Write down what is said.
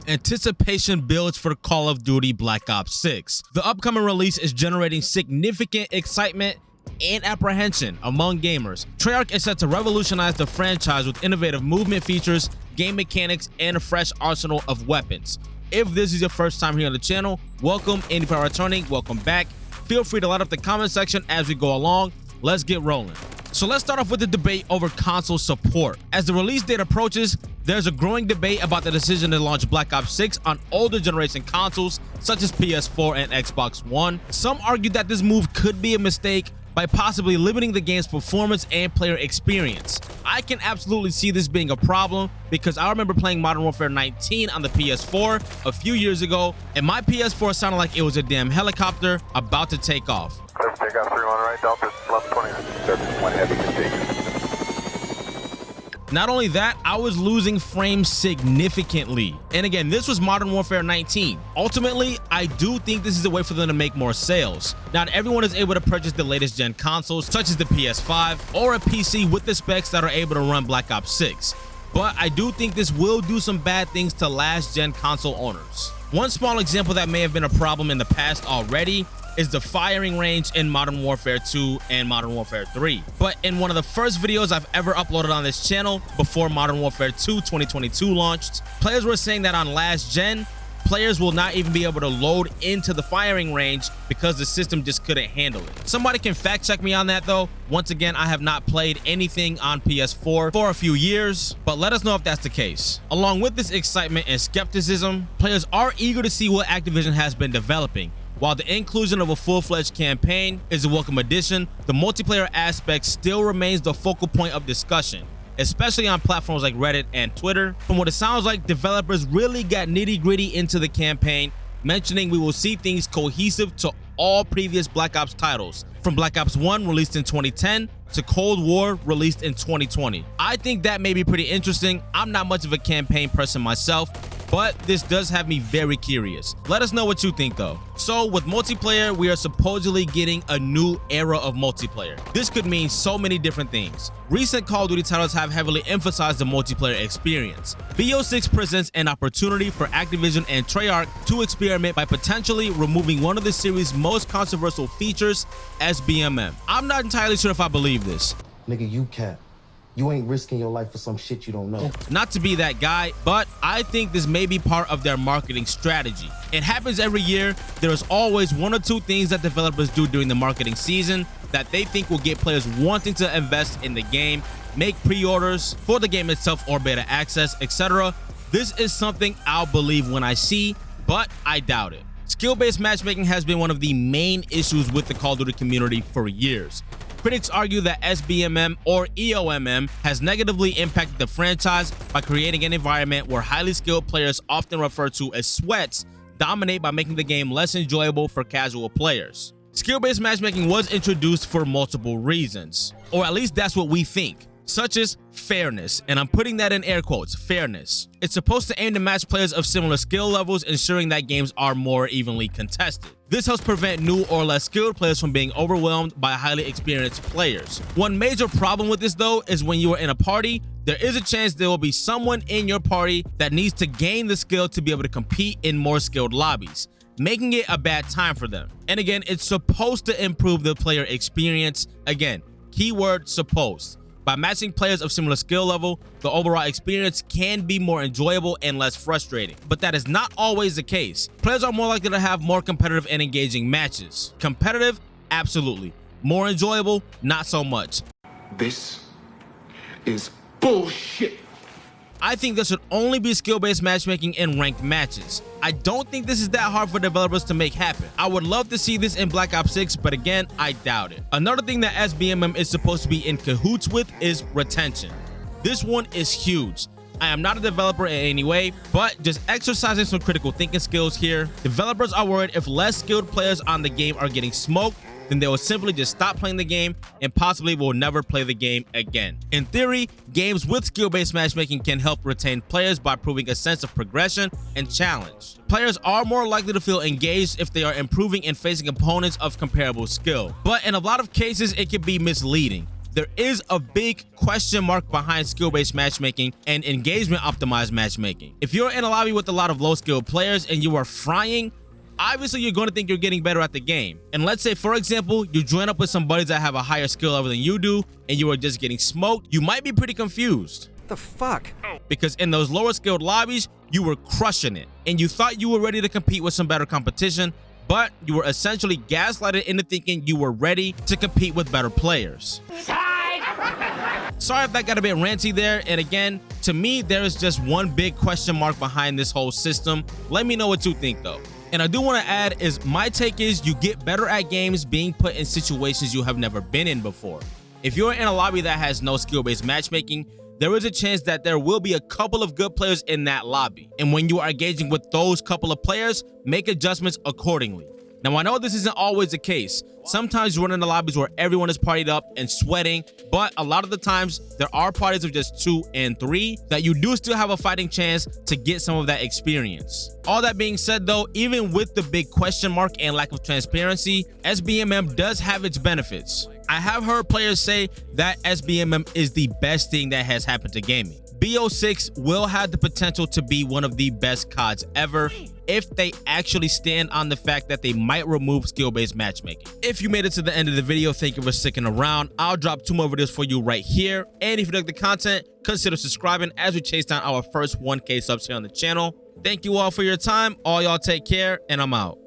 Anticipation builds for Call of Duty Black Ops 6. The upcoming release is generating significant excitement and apprehension among gamers. Treyarch is set to revolutionize the franchise with innovative movement features, game mechanics, and a fresh arsenal of weapons. If this is your first time here on the channel, welcome, and if you are returning, welcome back. Feel free to light up the comment section as we go along. Let's get rolling. So let's start off with the debate over console support. As the release date approaches, there's a growing debate about the decision to launch Black Ops 6 on older generation consoles such as PS4 and Xbox One. Some argue that this move could be a mistake by possibly limiting the game's performance and player experience. I can absolutely see this being a problem because I remember playing Modern Warfare 19 on the PS4 a few years ago, and my PS4 sounded like it was a damn helicopter about to take off. Clear for takeoff, 3-1 right, Delta 1120. Service 1 heavy configured. Not only that, I was losing frames significantly. And again, this was Modern Warfare 19. Ultimately, I do think this is a way for them to make more sales. Not everyone is able to purchase the latest gen consoles, such as the PS5 or a PC with the specs that are able to run Black Ops 6. But I do think this will do some bad things to last gen console owners. One small example that may have been a problem in the past already is the firing range in Modern Warfare 2 and Modern Warfare 3. But in one of the first videos I've ever uploaded on this channel before Modern Warfare 2 2022 launched, players were saying that on last gen, players will not even be able to load into the firing range because the system just couldn't handle it. Somebody can fact check me on that though. Once again, I have not played anything on PS4 for a few years, but let us know if that's the case. Along with this excitement and skepticism, players are eager to see what Activision has been developing. While the inclusion of a full-fledged campaign is a welcome addition, the multiplayer aspect still remains the focal point of discussion, especially on platforms like Reddit and Twitter. From what it sounds like, developers really got nitty-gritty into the campaign, mentioning we will see things cohesive to all previous Black Ops titles, from Black Ops 1 released in 2010 to Cold War released in 2020. I think that may be pretty interesting. I'm not much of a campaign person myself, but this does have me very curious. Let us know what you think though. So with multiplayer, we are supposedly getting a new era of multiplayer. This could mean so many different things. Recent Call of Duty titles have heavily emphasized the multiplayer experience. BO6 presents an opportunity for Activision and Treyarch to experiment by potentially removing one of the series' most controversial features, SBMM. I'm not entirely sure if I believe this. Nigga, you cap. You ain't risking your life for some shit you don't know. Not to be that guy, but I think this may be part of their marketing strategy. It happens every year. There's always one or two things that developers do during the marketing season that they think will get players wanting to invest in the game, make pre-orders for the game itself or beta access, etc. This is something I'll believe when I see, but I doubt it. Skill-based matchmaking has been one of the main issues with the Call of Duty community for years. Critics argue that SBMM or EOMM has negatively impacted the franchise by creating an environment where highly skilled players, often referred to as sweats, dominate by making the game less enjoyable for casual players. Skill-based matchmaking was introduced for multiple reasons, or at least that's what we think, such as fairness, and I'm putting that in air quotes, fairness. It's supposed to aim to match players of similar skill levels, ensuring that games are more evenly contested. This helps prevent new or less skilled players from being overwhelmed by highly experienced players. One major problem with this though is when you are in a party, there is a chance there will be someone in your party that needs to gain the skill to be able to compete in more skilled lobbies, making it a bad time for them. And again, it's supposed to improve the player experience. Again, keyword supposed. By matching players of similar skill level, the overall experience can be more enjoyable and less frustrating. But that is not always the case. Players are more likely to have more competitive and engaging matches. Competitive? Absolutely. More enjoyable? Not so much. This is bullshit. I think there should only be skill-based matchmaking in ranked matches. I don't think this is that hard for developers to make happen. I would love to see this in Black Ops 6, but again, I doubt it. Another thing that SBMM is supposed to be in cahoots with is retention. This one is huge. I am not a developer in any way, but just exercising some critical thinking skills here. Developers are worried if less skilled players on the game are getting smoked, then they will simply just stop playing the game and possibly will never play the game again. In theory, games with skill-based matchmaking can help retain players by proving a sense of progression and challenge. Players are more likely to feel engaged if they are improving and facing opponents of comparable skill, but in a lot of cases, it can be misleading. there is a big question mark behind skill-based matchmaking and engagement optimized matchmaking. If you're in a lobby with a lot of low-skilled players and you are frying, obviously you're going to think you're getting better at the game. And let's say, for example, you join up with some buddies that have a higher skill level than you do and you are just getting smoked, you might be pretty confused. The fuck? Because in those lower skilled lobbies, you were crushing it and you thought you were ready to compete with some better competition, but you were essentially gaslighted into thinking you were ready to compete with better players. Sorry if that got a bit ranty there, and again, to me, there is just one big question mark behind this whole system. Let me know what you think though. And I do want to add is my take is you get better at games being put in situations you have never been in before. If you're in a lobby that has no skill-based matchmaking, there is a chance that there will be a couple of good players in that lobby. And when you are engaging with those couple of players, make adjustments accordingly. Now, I know this isn't always the case. Sometimes you run into lobbies where everyone is partied up and sweating, but a lot of the times there are parties of just 2 and 3 that you do still have a fighting chance to get some of that experience. All that being said though, even with the big question mark and lack of transparency, SBMM does have its benefits. I have heard players say that SBMM is the best thing that has happened to gaming. BO6 will have the potential to be one of the best CODs ever if they actually stand on the fact that they might remove skill-based matchmaking. If you made it to the end of the video, thank you for sticking around. I'll drop 2 more videos for you right here. And if you like the content, consider subscribing as we chase down our first 1K subs here on the channel. Thank you all for your time. All y'all take care, and I'm out.